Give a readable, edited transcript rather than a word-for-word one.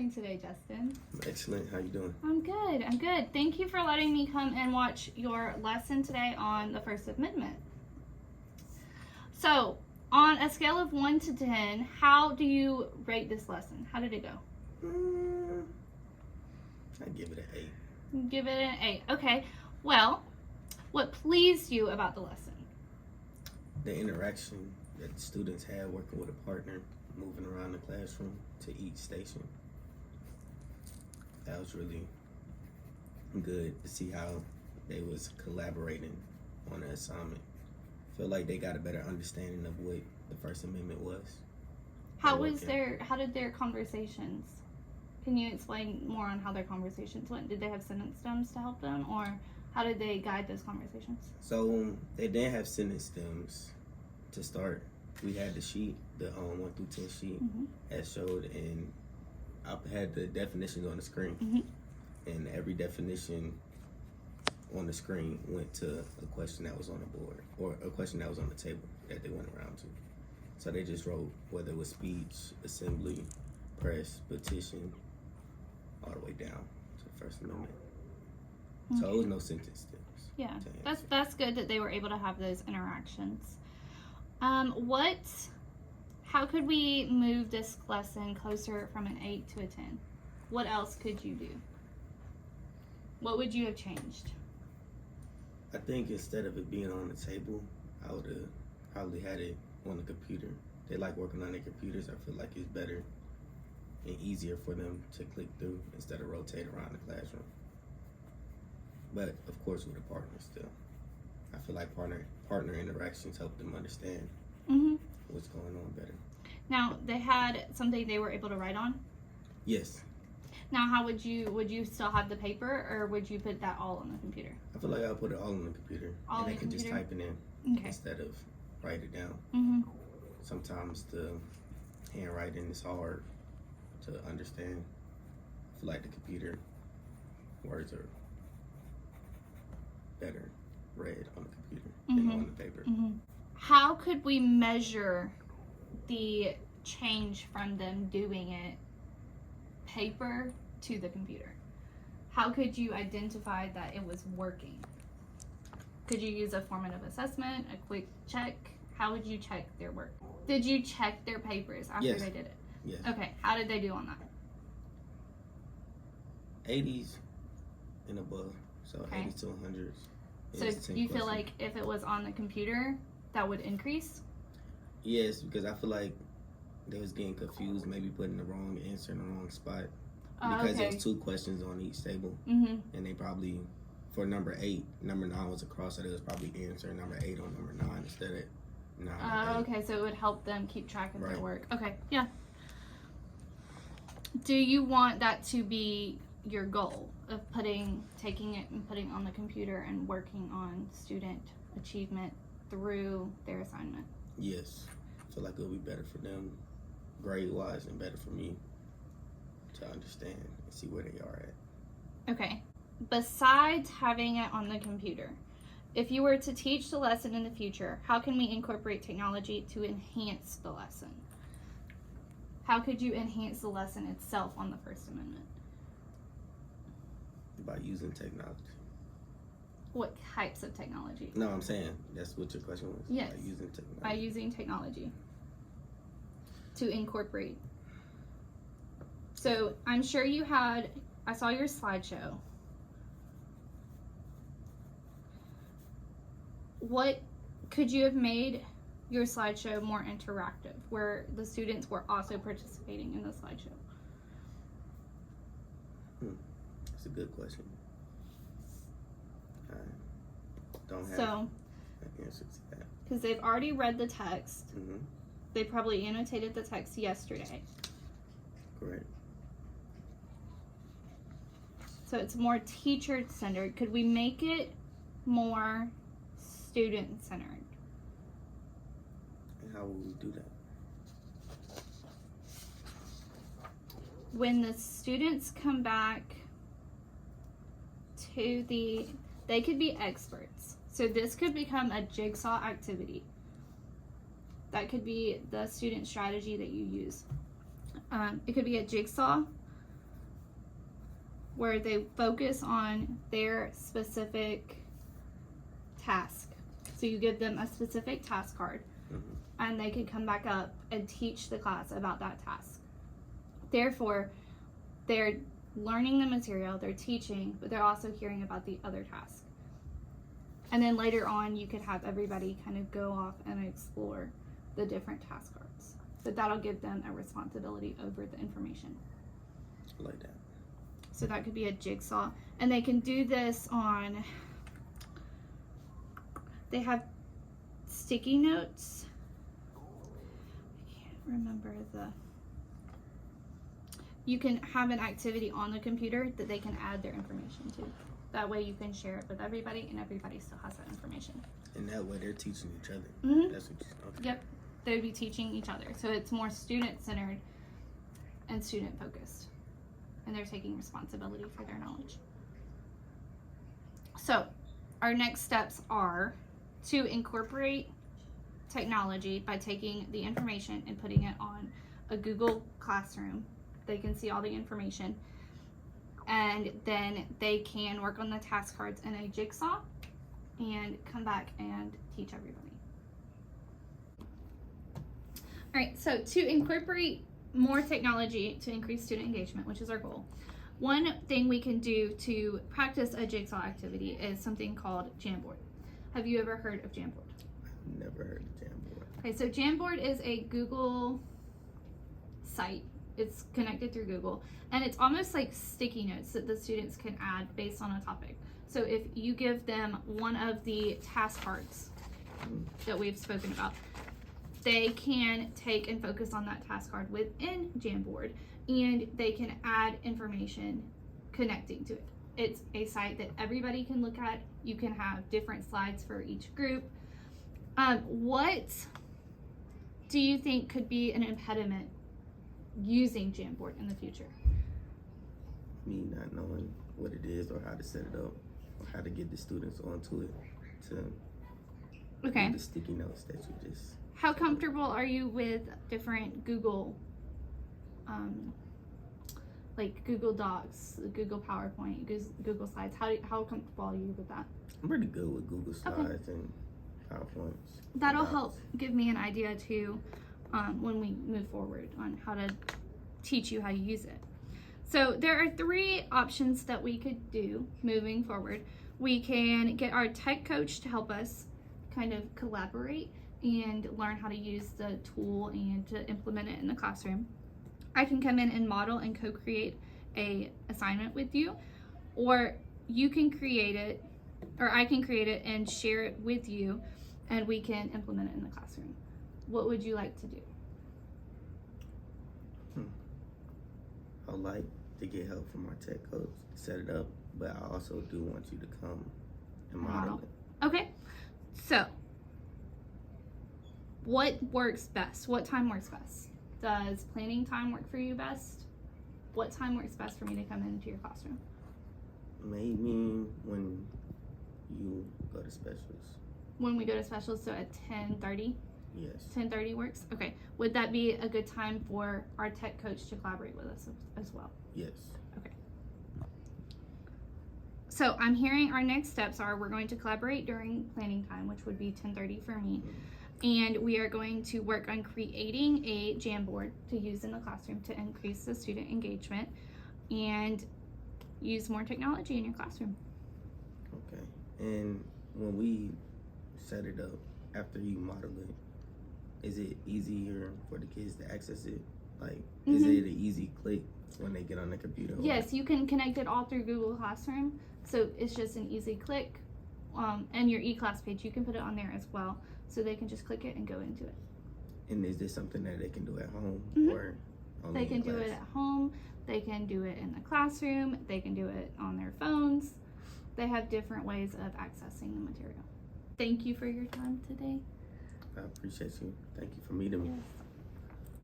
doing today, Justin? Excellent. How you doing? I'm good. I'm good. Thank you for letting me come and watch your lesson today on the First Amendment. So, on a scale of 1 to 10, how do you rate this lesson? How did it go? I'd give it an 8. You give it an 8. Okay. Well, what pleased you about the lesson? The interaction that the students had working with a partner, moving around the classroom to each station. That was really good to see how they was collaborating on the assignment. Feel like they got a better understanding of what the First Amendment was. How did their conversations? Can you explain more on how their conversations went? Did they have sentence stems to help them, or how did they guide those conversations? So they didn't have sentence stems to start. We had the sheet, the 1 through 10 sheet, as showed, and I had the definitions on the screen. And every definition on the screen went to a question that was on the board, or a question that was on the table that they went around to. So they just wrote whether it was speech, assembly, press, petition, all the way down to the First Amendment. So it was no sentence stems. Yeah, that's good that they were able to have those interactions. How could we move this lesson closer from an 8 to a 10? What else could you do? What would you have changed? I think instead of it being on the table, I would have probably had it on the computer. They like working on their computers. I feel like it's better and easier for them to click through instead of rotate around the classroom. But of course with a partner still. I feel like partner interactions help them understand what's going on better. Now, they had something they were able to write on? Yes. Now, how would you still have the paper, or would you put that all on the computer? I feel like I'll put it all on the computer. All and they on the can just computer? type it in instead of write it down. Sometimes the handwriting is hard to understand. I feel like the computer words are better read on the computer than on the paper. How could we measure the change from them doing it paper to the computer? How could you identify that it was working? Could you use a formative assessment, a quick check? How would you check their work? Did you check their papers after they did it? Yes. Okay, how did they do on that? 80s and above, so 80s to 100s. So you feel like if it was on the computer, that would increase? Yes, because I feel like they was getting confused, maybe putting the wrong answer in the wrong spot. Because there was 2 questions on each table. And they probably, for number 8, number 9 was across, so they was probably answering number 8 on number 9 instead of 9. Okay, so it would help them keep track of their work. Okay, yeah. Do you want that to be your goal of taking it and putting it on the computer and working on student achievement through their assignment? Yes. I feel like it'll be better for them grade-wise and better for me to understand and see where they are at. Okay. Besides having it on the computer, if you were to teach the lesson in the future, how can we incorporate technology to enhance the lesson? How could you enhance the lesson itself on the First Amendment? By using technology. What types of technology? No, I'm saying that's what your question was. Yes. By using technology. By using technology to incorporate. So I'm sure I saw your slideshow. What could you have made your slideshow more interactive, where the students were also participating in the slideshow? That's a good question. I don't have an answer to that. Because they've already read the text. They probably annotated the text yesterday. Correct. So it's more teacher-centered. Could we make it more student-centered? And how will we do that? When the students come back to they could be experts. So this could become a jigsaw activity. That could be the student strategy that you use. It could be a jigsaw where they focus on their specific task. So you give them a specific task card, and they can come back up and teach the class about that task. Therefore, they're learning the material, they're teaching, but they're also hearing about the other task. And then later on, you could have everybody kind of go off and explore the different task cards. But that'll give them a responsibility over the information. I like that. So that could be a jigsaw. And they can do this on, they have sticky notes. I can't remember you can have an activity on the computer that they can add their information to. That way you can share it with everybody, and everybody still has that information. And that way they're teaching each other. Mm-hmm. That's what you okay. Yep. They would be teaching each other. So it's more student-centered and student-focused. And they're taking responsibility for their knowledge. So our next steps are to incorporate technology by taking the information and putting it on a Google Classroom. They can see all the information. And then they can work on the task cards in a jigsaw and come back and teach everybody. All right, so to incorporate more technology to increase student engagement, which is our goal, one thing we can do to practice a jigsaw activity is something called Jamboard. Have you ever heard of Jamboard? I've never heard of Jamboard. Okay, so Jamboard is a Google site. It's connected through Google, and it's almost like sticky notes that the students can add based on a topic. So if you give them one of the task cards that we've spoken about, they can take and focus on that task card within Jamboard, and they can add information connecting to it. It's a site that everybody can look at. You can have different slides for each group. What do you think could be an impediment using Jamboard in the future? Me not knowing what it is or how to set it up or how to get the students onto it to Okay. do the sticky notes that you just... How comfortable are you with different Google, like Google Docs, Google PowerPoint, Google Slides? How comfortable are you with that? I'm pretty good with Google Slides and PowerPoints. That'll help give me an idea too when we move forward on how to teach you how to use it. So there are 3 options that we could do moving forward. We can get our tech coach to help us kind of collaborate and learn how to use the tool and to implement it in the classroom. I can come in and model and co-create a assignment with you, or you can create it, or I can create it and share it with you, and we can implement it in the classroom. What would you like to do? I'd like to get help from our tech coach to set it up, but I also do want you to come and model it. Okay, so what works best? What time works best? Does planning time work for you best? What time works best for me to come into your classroom? Maybe when you go to specials. When we go to specials, so at 10:30? Yes. 10:30 works? Okay. Would that be a good time for our tech coach to collaborate with us as well? Yes. Okay. So I'm hearing our next steps are we're going to collaborate during planning time, which would be 10:30 for me. And we are going to work on creating a Jamboard to use in the classroom to increase the student engagement and use more technology in your classroom. Okay. And when we set it up, after you model it, is it easier for the kids to access it? Like, is it an easy click when they get on the computer? Yes, you can connect it all through Google Classroom. So it's just an easy click. And your eClass page, you can put it on there as well. So they can just click it and go into it. And is this something that they can do at home or only They can in do class? it at home. They can do it in the classroom. They can do it on their phones. They have different ways of accessing the material. Thank you for your time today. I appreciate you. Thank you for meeting me. Yes.